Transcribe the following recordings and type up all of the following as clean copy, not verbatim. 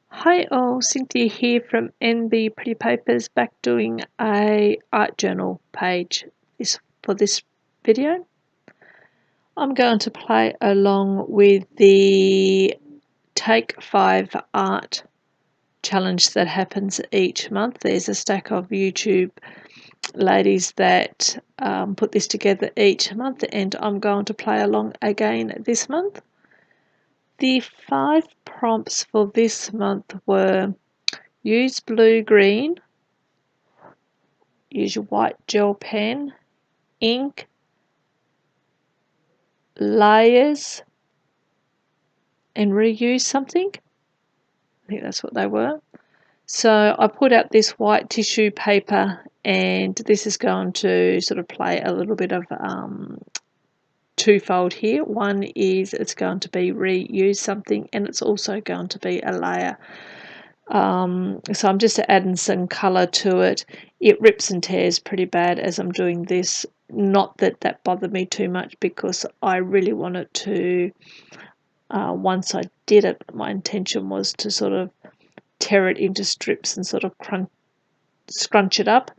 Hi all, Cynthia here from NB Pretty Papers, back doing a art journal page for this video. I'm going to play along with the Take 5 art challenge that happens each month. There's a stack of YouTube ladies that put this together each month, and I'm going to play along again this month. The 5 prompts for this month were: use blue-green, use your white gel pen, ink, layers, and reuse something. I think that's what they were. So I put out this white tissue paper, and this is going to sort of play a little bit of twofold here. One is it's going to be reuse something, and it's also going to be a layer. So I'm just adding some colour to it. It rips and tears pretty bad as I'm doing this. Not that that bothered me too much, because I really wanted to, once I did it, my intention was to sort of tear it into strips and sort of scrunch it up.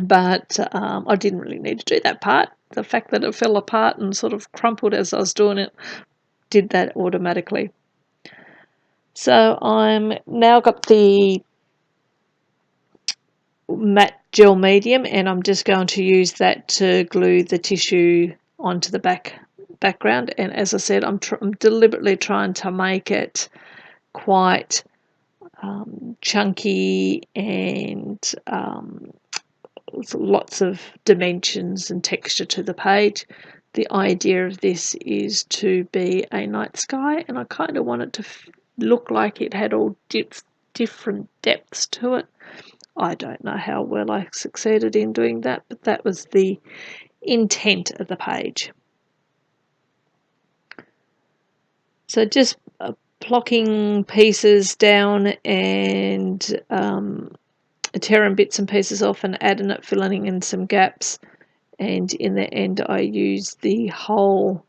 But I didn't really need to do that part. The fact that it fell apart and sort of crumpled as I was doing it did that automatically. So I'm now got the matte gel medium, and I'm just going to use that to glue the tissue onto the background. And as I said, I'm deliberately trying to make it quite chunky and lots of dimensions and texture to the page. The idea of this is to be a night sky, and I kind of want it to look like it had all different depths to it. I don't know how well I succeeded in doing that, but that was the intent of the page. So just plocking pieces down and tearing bits and pieces off and adding it, filling in some gaps, and in the end I used the whole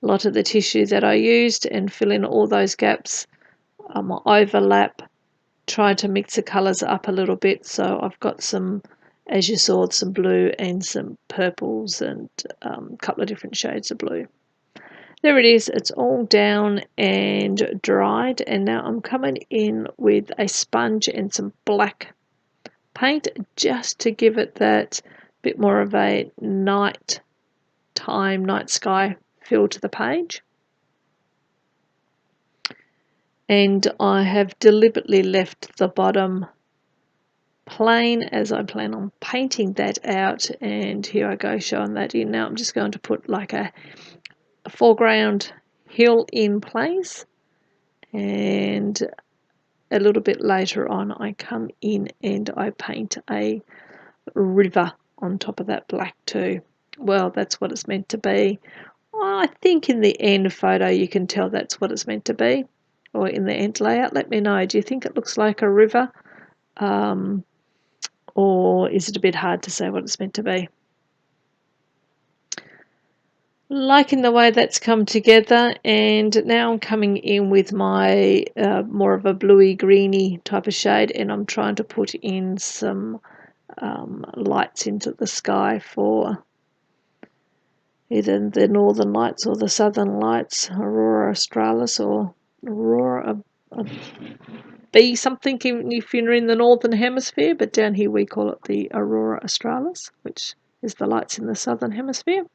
lot of the tissue that I used and fill in all those gaps. Overlap, try to mix the colours up a little bit. So I've got some, as you saw, some blue and some purples and a couple of different shades of blue. There it is, it's all down and dried, and now I'm coming in with a sponge and some black paint just to give it that bit more of a night sky feel to the page. And I have deliberately left the bottom plain, as I plan on painting that out, and here I go showing that in. Now I'm just going to put like a foreground hill in place, and a little bit later on I come in and I paint a river on top of that black too. Well, that's what it's meant to be. I think in the end photo you can tell that's what it's meant to be, or in the end layout. Let me know, do you think it looks like a river, or is it a bit hard to say what it's meant to be? Liking the way that's come together, and now I'm coming in with my more of a bluey greeny type of shade, and I'm trying to put in some lights into the sky for either the northern lights or the southern lights, aurora australis or aurora B something if you're in the northern hemisphere, but down here we call it the aurora australis, which is the lights in the southern hemisphere.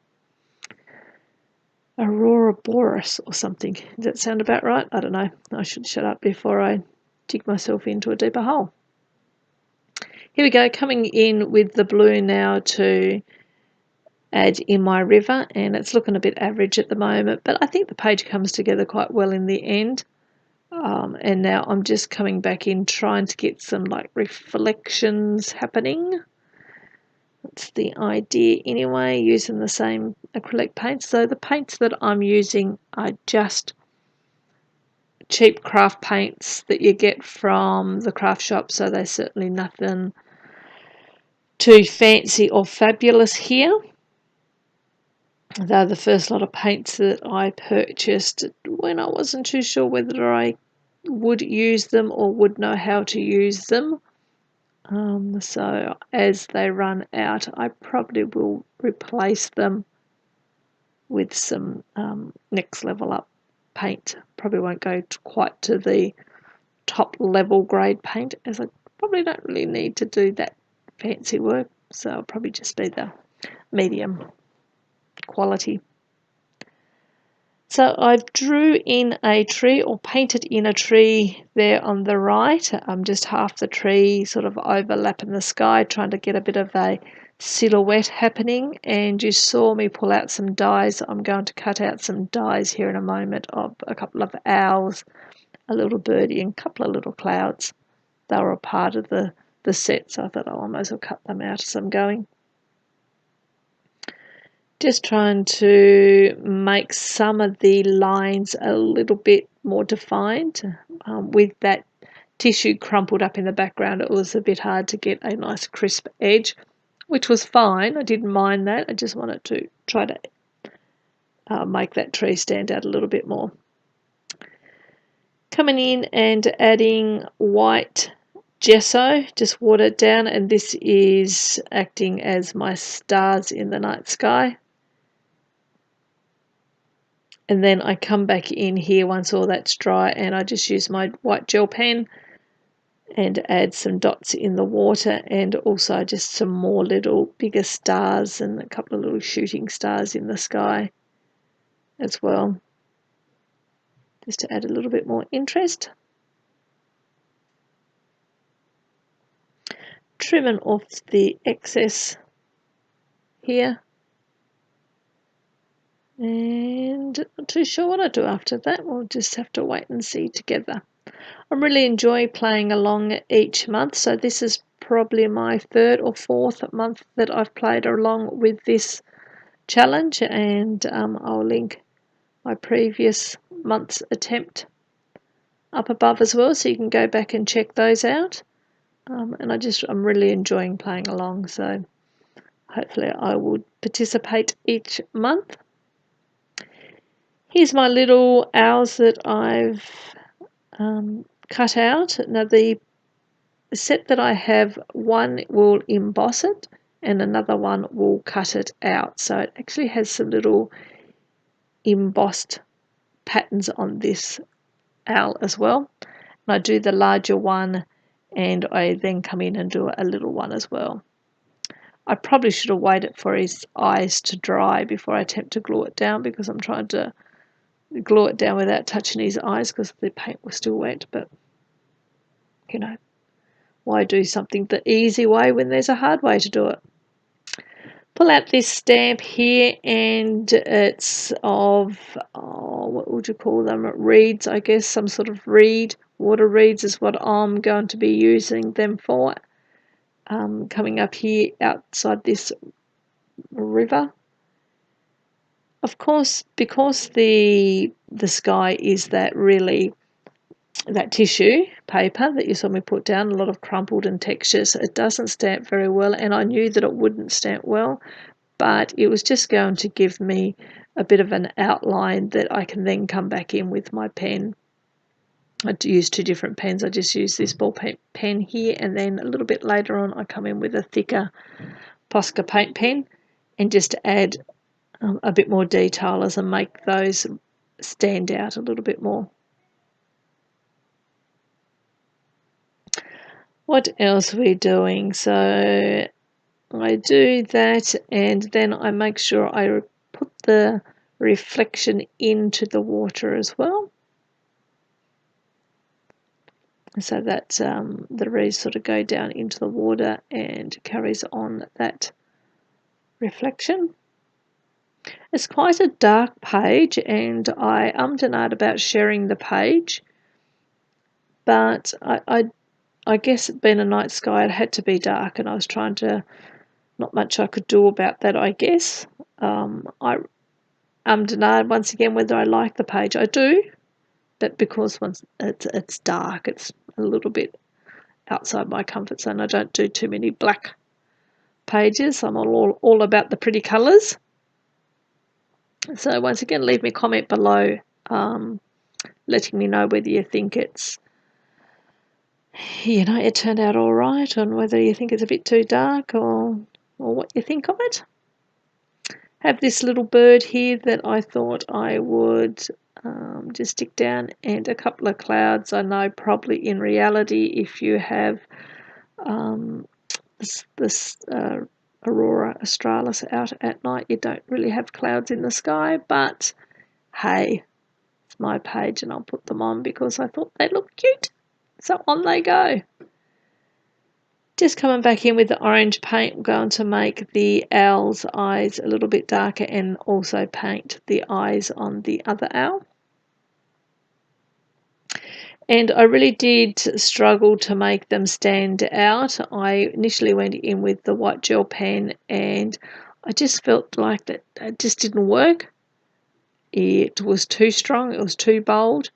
Aurora borealis or something. Does that sound about right? I don't know. I should shut up before I dig myself into a deeper hole. Here we go, coming in with the blue now to add in my river, and it's looking a bit average at the moment, but I think the page comes together quite well in the end. And now I'm just coming back in, trying to get some like reflections happening. That's the idea anyway, using the same acrylic paints. So the paints that I'm using are just cheap craft paints that you get from the craft shop, so they're certainly nothing too fancy or fabulous here. They're the first lot of paints that I purchased when I wasn't too sure whether I would use them or would know how to use them. So as they run out, I probably will replace them with some next level up paint. Probably won't go quite to the top level grade paint, as I probably don't really need to do that fancy work, so I'll probably just be the medium quality. So I've drew in a tree, or painted in a tree there on the right. Just half the tree sort of overlapping the sky, trying to get a bit of a silhouette happening. And you saw me pull out some dies. I'm going to cut out some dies here in a moment of a couple of owls, a little birdie, and a couple of little clouds. They were a part of the set, so I thought, I might as well cut them out as I'm going. Just trying to make some of the lines a little bit more defined. With that tissue crumpled up in the background, it was a bit hard to get a nice crisp edge, which was fine. I didn't mind that. I just wanted to try to make that tree stand out a little bit more. Coming in and adding white gesso, just watered down, and this is acting as my stars in the night sky. And then I come back in here once all that's dry, and I just use my white gel pen and add some dots in the water, and also just some more little bigger stars and a couple of little shooting stars in the sky as well, just to add a little bit more interest. Trimming off the excess here. And not too sure what I do after that. We'll just have to wait and see together. I really enjoy playing along each month, so this is probably my third or fourth month that I've played along with this challenge, and I'll link my previous month's attempt up above as well, so you can go back and check those out. And I'm really enjoying playing along, so hopefully I will participate each month. Here's my little owls that I've cut out. Now the set that I have, one will emboss it and another one will cut it out. So it actually has some little embossed patterns on this owl as well. And I do the larger one and I then come in and do a little one as well. I probably should have waited for his eyes to dry before I attempt to glue it down, because I'm trying to glue it down without touching his eyes because the paint was still wet. But you know, why do something the easy way when there's a hard way to do it? Pull out this stamp here, and it's of, what would you call them? Reeds, I guess, some sort of reed. Water reeds is what I'm going to be using them for. Coming up here outside this river. Of course, because the sky is that tissue paper that you saw me put down, a lot of crumpled and textures, it doesn't stamp very well, and I knew that it wouldn't stamp well, but it was just going to give me a bit of an outline that I can then come back in with my pen. I use two different pens. I just use this ball pen here, and then a little bit later on I come in with a thicker Posca paint pen and just add a bit more detail as I make those stand out a little bit more. What else are we doing? So I do that, and then I make sure I put the reflection into the water as well, so that the rays sort of go down into the water and carries on that reflection. It's quite a dark page, and I ummed and ahed about sharing the page, but I guess being a night sky, it had to be dark, and I was trying to, not much I could do about that, I guess. I ummed and ahed once again whether I like the page. I do, but because once it's dark, it's a little bit outside my comfort zone. I don't do too many black pages. I'm all about the pretty colours. So once again, leave me a comment below letting me know whether you think it's, it turned out all right, and whether you think it's a bit too dark, or what you think of it. Have this little bird here that I thought I would just stick down, and a couple of clouds. I know probably in reality, if you have this Aurora Australis out at night, you don't really have clouds in the sky, but hey, it's my page and I'll put them on because I thought they looked cute. So on they go. Just coming back in with the orange paint, I'm going to make the owl's eyes a little bit darker and also paint the eyes on the other owl. And I really did struggle to make them stand out. I initially went in with the white gel pen and I just felt like that it just didn't work. It was too strong, it was too bold,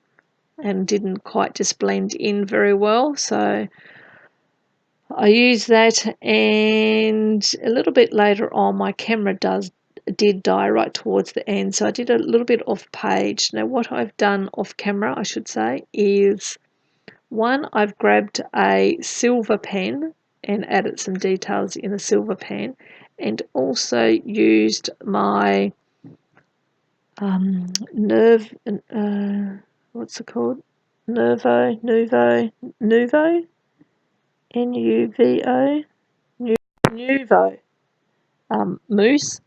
and didn't quite just blend in very well. So I used that, and a little bit later on my camera did die right towards the end, so I did a little bit off page. Now what I've done off camera, I should say, is one, I've grabbed a silver pen and added some details in a silver pen, and also used my what's it called? Nuvo, Nuvo, Nuvo mousse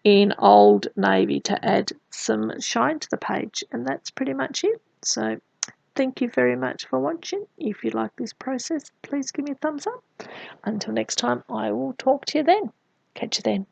in Old Navy to add some shine to the page, and that's pretty much it. So thank you very much for watching. If you like this process, please give me a thumbs up. Until next time, I will talk to you then. Catch you then.